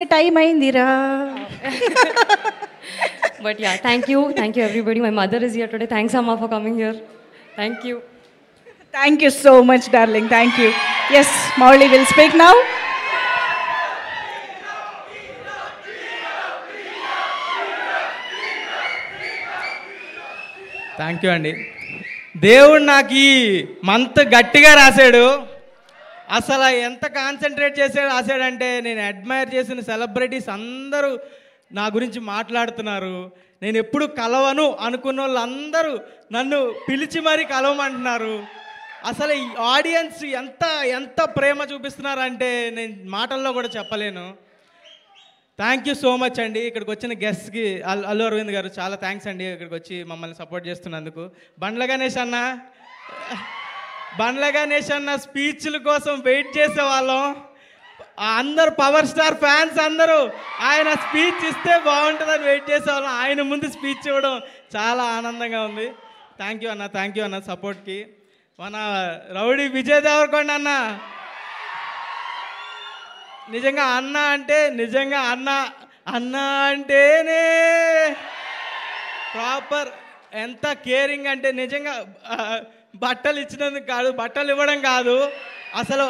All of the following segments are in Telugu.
టైం అయిందిరా. But yeah, thank you everybody. My mother is here today. Thanks Amma for coming here. Thank you. Thank you so much, darling. Thank you. Yes, Mauli will speak now. Thank you అండి. దేవుడు నాకు ఈ మంత్ గట్టిగా రాశాడు. అసలు ఎంత కాన్సన్ట్రేట్ చేసి రాశాడంటే, నేను అడ్మైర్ చేసిన సెలబ్రిటీస్ అందరూ నా గురించి మాట్లాడుతున్నారు. నేను ఎప్పుడు కలవను అనుకున్న వాళ్ళందరూ నన్ను పిలిచి మరీ కలవమంటున్నారు. అసలు ఈ ఆడియన్స్ ఎంత ఎంత ప్రేమ చూపిస్తున్నారంటే నేను మాటల్లో కూడా చెప్పలేను. థ్యాంక్ యూ సో మచ్ అండి. ఇక్కడికి వచ్చిన గెస్ట్కి అల్లు అరవింద్ గారు చాలా థ్యాంక్స్ అండి, ఇక్కడికి వచ్చి మమ్మల్ని సపోర్ట్ చేస్తున్నందుకు. బండ్ల గణేష్ అన్న స్పీచ్ల కోసం వెయిట్ చేసేవాళ్ళం. అందరు పవర్ స్టార్ ఫ్యాన్స్ అందరూ ఆయన స్పీచ్ ఇస్తే బాగుంటుందని వెయిట్ చేసేవాళ్ళం. ఆయన ముందు స్పీచ్ ఇవ్వడం చాలా ఆనందంగా ఉంది. థ్యాంక్ యూ అన్న సపోర్ట్కి. మన రౌడీ విజయ్ దేవరకొండ అన్న నిజంగా అన్న అంటేనే ప్రాపర్ ఎంత కేరింగ్ అంటే నిజంగా బట్టలు ఇచ్చినందుకు కాదు, బట్టలు ఇవ్వడం కాదు, అసలు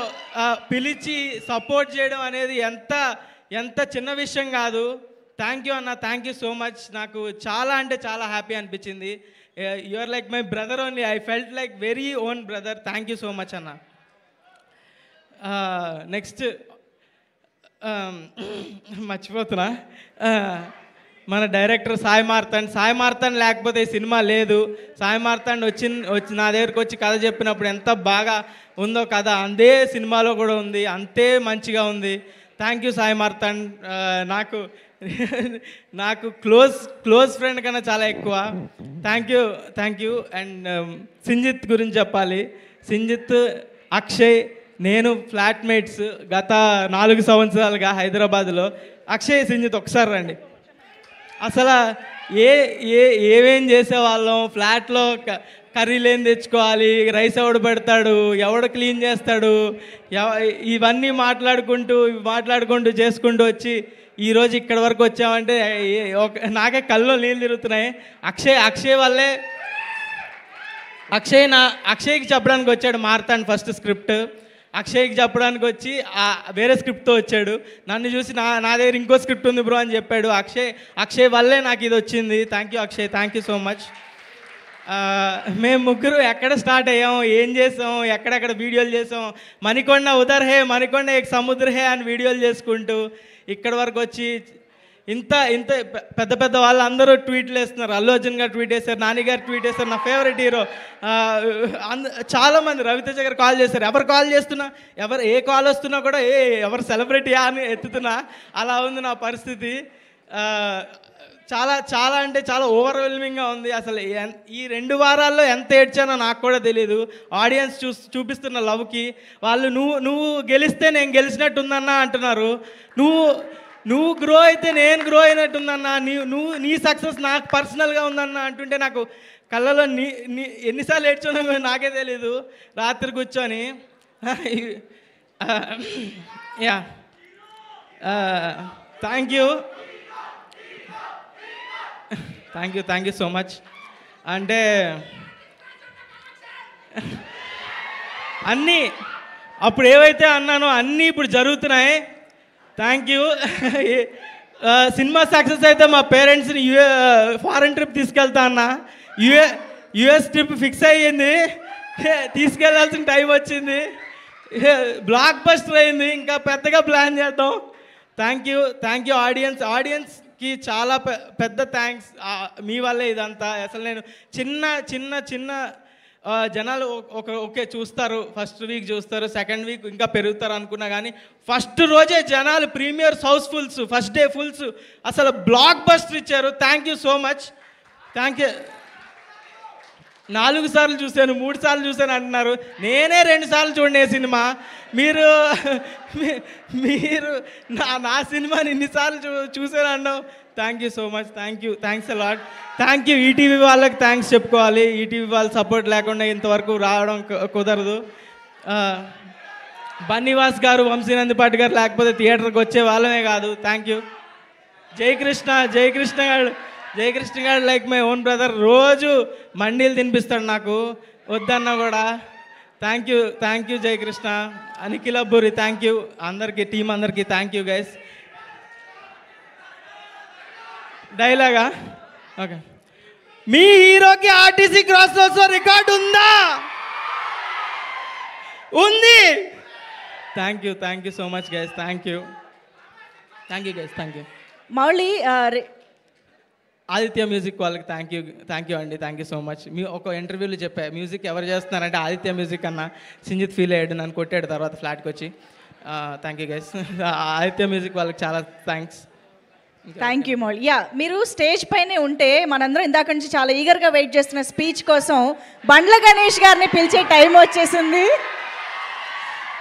పిలిచి సపోర్ట్ చేయడం అనేది ఎంత చిన్న విషయం కాదు. థ్యాంక్ యూ అన్న, థ్యాంక్ యూ సో మచ్. నాకు చాలా అంటే చాలా హ్యాపీ అనిపించింది. You are like my brother only. I felt like very own brother. Thank you so much అన్న. నెక్స్ట్ మర్చిపోతున్నా, మన డైరెక్టర్ సాయి మార్తాండ్ లేకపోతే ఈ సినిమా లేదు. సాయి మార్తాండ్ వచ్చి నా దగ్గరికి వచ్చి కథ చెప్పినప్పుడు ఎంత బాగా ఉందో కథ అదే సినిమాలో కూడా ఉంది, అంతే మంచిగా ఉంది. Thank you Sai Martand. నాకు క్లోజ్ ఫ్రెండ్ కన్నా చాలా ఎక్కువ. Thank you. అండ్ సింజిత్ గురించి చెప్పాలి. సింజిత్, అక్షయ్, నేను ఫ్లాట్మేట్స్ గత 4 సంవత్సరాలుగా హైదరాబాద్లో. అక్షయ్, సింజిత్ ఒకసారి రండి. అసలు ఏమేం చేసేవాళ్ళం. ఫ్లాట్లో కర్రీలు ఏం తెచ్చుకోవాలి, రైస్ ఎవడు పెడతాడు, ఎవడు క్లీన్ చేస్తాడు, ఇవన్నీ మాట్లాడుకుంటూ చేసుకుంటూ వచ్చి ఈరోజు ఇక్కడి వరకు వచ్చామంటే నాకే కళ్ళు నీళ్ళు తిరుగుతున్నాయి. అక్షయ్కి చెప్పడానికి వచ్చాడు మార్తాండ్ ఫస్ట్ స్క్రిప్ట్. అక్షయ్కి చెప్పడానికి వచ్చి వేరే స్క్రిప్ట్తో వచ్చాడు. నన్ను చూసి నా దగ్గర ఇంకో స్క్రిప్ట్ ఉంది బ్రో అని చెప్పాడు. అక్షయ్ వల్లే నాకు ఇది వచ్చింది. Thank you Akshay, thank you so much. మేము ముగ్గురు ఎక్కడ స్టార్ట్ అయ్యాం, ఏం చేసాం, ఎక్కడెక్కడ వీడియోలు చేసాం, మణికొండ ఉదర్ హే, మణికొండ ఏక్ సముద్ర హే అని వీడియోలు చేసుకుంటూ ఇక్కడి వరకు వచ్చి ఇంత పెద్ద వాళ్ళు అందరూ ట్వీట్లు వేస్తున్నారు. అల్లు అర్జున్ గారు ట్వీట్ వేశారు, నాని గారు ట్వీట్ వేశారు, నా ఫేవరెట్ హీరో చాలామంది, రవితేజ గారు కాల్ చేశారు. ఎవరు కాల్ చేస్తున్నా, ఏ కాల్ వస్తున్నా కూడా ఎవరు సెలబ్రిటీయా అని ఎత్తుతున్నా, అలా ఉంది నా పరిస్థితి. చాలా అంటే చాలా ఓవర్వెల్మింగ్గా ఉంది. అసలు ఈ 2 వారాల్లో ఎంత ఏడ్చానో నాకు కూడా తెలియదు. ఆడియన్స్ చూపిస్తున్న లవ్కి వాళ్ళు నువ్వు గెలిస్తే నేను గెలిచినట్టుందన్నా అంటున్నారు. నువ్వు గ్రో అయితే నేను గ్రో అయినట్టుందన్నా, నీ సక్సెస్ నాకు పర్సనల్గా ఉందన్నా అంటుంటే నాకు కళ్ళలో ఎన్నిసార్లు ఏడ్చానో నాకే తెలీదు రాత్రి కూర్చొని. Yeah, thank you so much. అంటే అన్నీ అప్పుడు ఏవైతే అన్నానో అన్నీ ఇప్పుడు జరుగుతున్నాయి. Thank you. సినిమా సక్సెస్ అయితే మా పేరెంట్స్ని ఫారెన్ ట్రిప్ తీసుకెళ్తా అన్న. యుఎస్ ట్రిప్ ఫిక్స్ అయ్యింది, తీసుకెళ్లాల్సిన టైం వచ్చింది. బ్లాక్ బస్టర్ అయింది, ఇంకా పెద్దగా ప్లాన్ చేద్దాం. థ్యాంక్ యూ ఆడియన్స్కి చాలా పెద్ద థ్యాంక్స్. మీ వల్లే ఇదంతా. అసలు నేను చిన్న జనాలు ఓకే చూస్తారు, ఫస్ట్ వీక్ చూస్తారు, సెకండ్ వీక్ ఇంకా పెరుగుతారు అనుకున్నా కానీ ఫస్ట్ రోజే జనాలు premieres housefuls, first day fulls, అసలు బ్లాక్ బస్టర్ ఇచ్చారు. Thank you so much. Thank you. 4 సార్లు చూశాను, 3 సార్లు చూశాను అంటున్నారు. నేనే 2 సార్లు చూడండి సినిమా. మీరు నా సినిమాని ఇన్నిసార్లు చూశాను అన్నావు. Thank you so much. Thanks a lot. Thank you. ETV వాళ్ళకి థ్యాంక్స్ చెప్పుకోవాలి. ఈటీవీ వాళ్ళ సపోర్ట్ లేకుండా ఇంతవరకు రావడం కుదరదు. బన్నీవాస్ గారు, వంశీనందిపాటి గారు లేకపోతే థియేటర్కి వచ్చే వాళ్ళమే కాదు. Thank you. జయకృష్ణ గారు లైక్ మై ఓన్ బ్రదర్. రోజు మండీలు తినిపిస్తాడు నాకు వద్దన్నా కూడా. Thank you Jayakrishna. Nikhil Abburi thank you. అందరికీ టీం అందరికీ థ్యాంక్ యూ గైస్. డైలాగా ఓకే. మీ హీరోకి ఆర్టీసీ క్రాస్ రోడ్స్లో రికార్డు ఉందా? ఉంది. Thank you so much guys. Thank you guys. Thank you. Mouli Aditya music వాళ్ళకి థ్యాంక్ యూ అండి. Thank you so much. మీ ఒక ఇంటర్వ్యూలో చెప్పా మ్యూజిక్ ఎవరు చేస్తున్నారంటే ఆదిత్య మ్యూజిక్ అన్న. సింజిత్ ఫీల్ అయ్యాడు, నన్ను కొట్టాడు తర్వాత ఫ్లాట్కి వచ్చి. Thank you guys. Aditya music వాళ్ళకి చాలా థ్యాంక్స్. Thank you Mouli. మీరు స్టేజ్ పైనే ఉంటే మనందరం ఇందాక నుంచి చాలా ఈగర్గా వెయిట్ చేస్తున్న స్పీచ్ కోసం బండ్ల గణేష్ గారిని పిలిచే టైం వచ్చేసింది.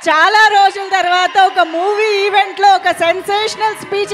చాలా రోజుల తర్వాత ఒక మూవీ ఈవెంట్లో ఒక సెన్సేషనల్ స్పీచ్